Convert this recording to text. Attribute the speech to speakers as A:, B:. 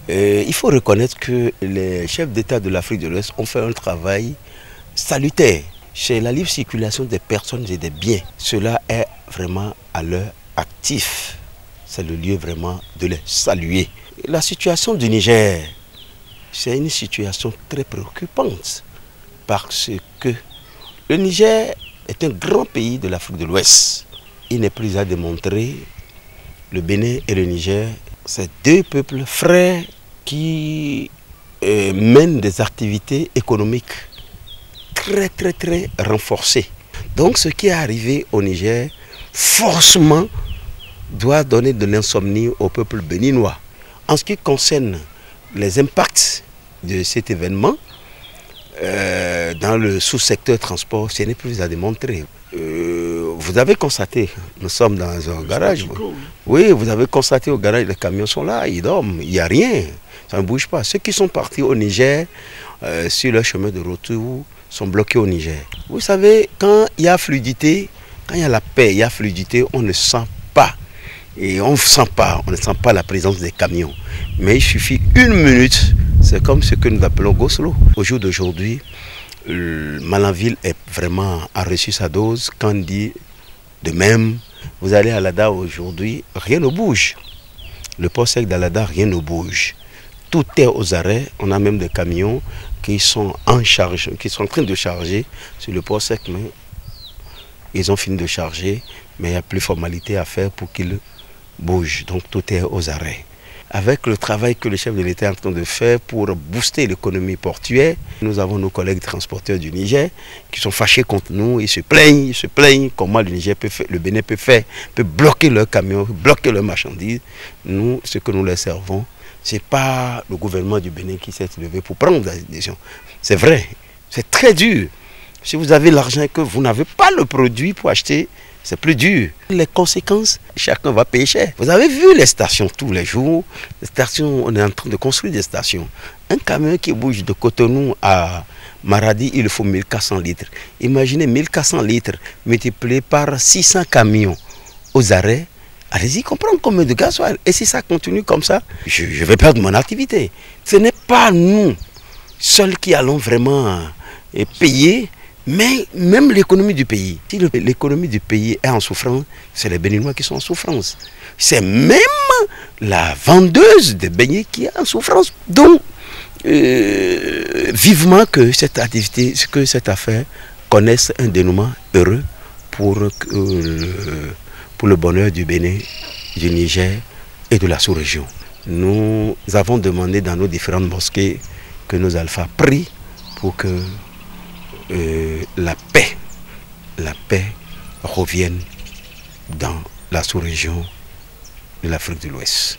A: Il faut reconnaître que les chefs d'État de l'Afrique de l'Ouest ont fait un travail salutaire. C'est la libre circulation des personnes et des biens. Cela est vraiment à leur actif. C'est le lieu vraiment de les saluer. La situation du Niger, c'est une situation très préoccupante parce que le Niger est un grand pays de l'Afrique de l'Ouest. Il n'est plus à démontrer. Le Bénin et le Niger, c'est deux peuples frères qui mènent des activités économiques très renforcées. Donc ce qui est arrivé au Niger, forcément, doit donner de l'insomnie au peuple béninois. En ce qui concerne les impacts de cet événement, dans le sous-secteur transport, ce n'est plus à démontrer. Vous avez constaté, nous sommes dans un garage. Oui, vous avez constaté au garage, les camions sont là, ils dorment, il n'y a rien, ça ne bouge pas. Ceux qui sont partis au Niger, sur leur chemin de retour, sont bloqués au Niger. Vous savez, quand il y a fluidité, quand il y a la paix, il y a fluidité, on ne sent pas. Et on ne sent pas la présence des camions. Mais il suffit une minute, c'est comme ce que nous appelons Goslo. Au jour d'aujourd'hui, Malanville est vraiment a reçu sa dose. Quand on dit de même, vous allez à Lada aujourd'hui, rien ne bouge. Le port sec d'Alada, rien ne bouge. Tout est aux arrêts. On a même des camions qui sont en charge, qui sont en train de charger sur le port sec, mais ils ont fini de charger, mais il n'y a plus de formalité à faire pour qu'ils bougent. Donc tout est aux arrêts. Avec le travail que le chef de l'État est en train de faire pour booster l'économie portuaire, nous avons nos collègues transporteurs du Niger qui sont fâchés contre nous, ils se plaignent comment le Niger peut faire, le Bénin peut bloquer leurs camions, bloquer leurs marchandises. Nous, ce que nous leur servons, ce n'est pas le gouvernement du Bénin qui s'est levé pour prendre la décision. C'est vrai, c'est très dur. Si vous avez l'argent et que vous n'avez pas le produit pour acheter, c'est plus dur. Les conséquences, chacun va payer cher. Vous avez vu les stations tous les jours. Les stations, on est en train de construire des stations. Un camion qui bouge de Cotonou à Maradi, il faut 1400 litres. Imaginez 1400 litres multiplié par 600 camions aux arrêts. Allez-y comprendre combien de gasoil. Et si ça continue comme ça, je vais perdre mon activité. Ce n'est pas nous seuls qui allons vraiment payer, mais même l'économie du pays. Si l'économie du pays est en souffrance, c'est les Béninois qui sont en souffrance. C'est même la vendeuse des beignets qui est en souffrance. Donc, vivement que cette activité, que cette affaire connaisse un dénouement heureux pour le bonheur du Bénin, du Niger et de la sous-région. Nous avons demandé dans nos différentes mosquées que nos alphas prient pour que la paix revienne dans la sous-région de l'Afrique de l'Ouest.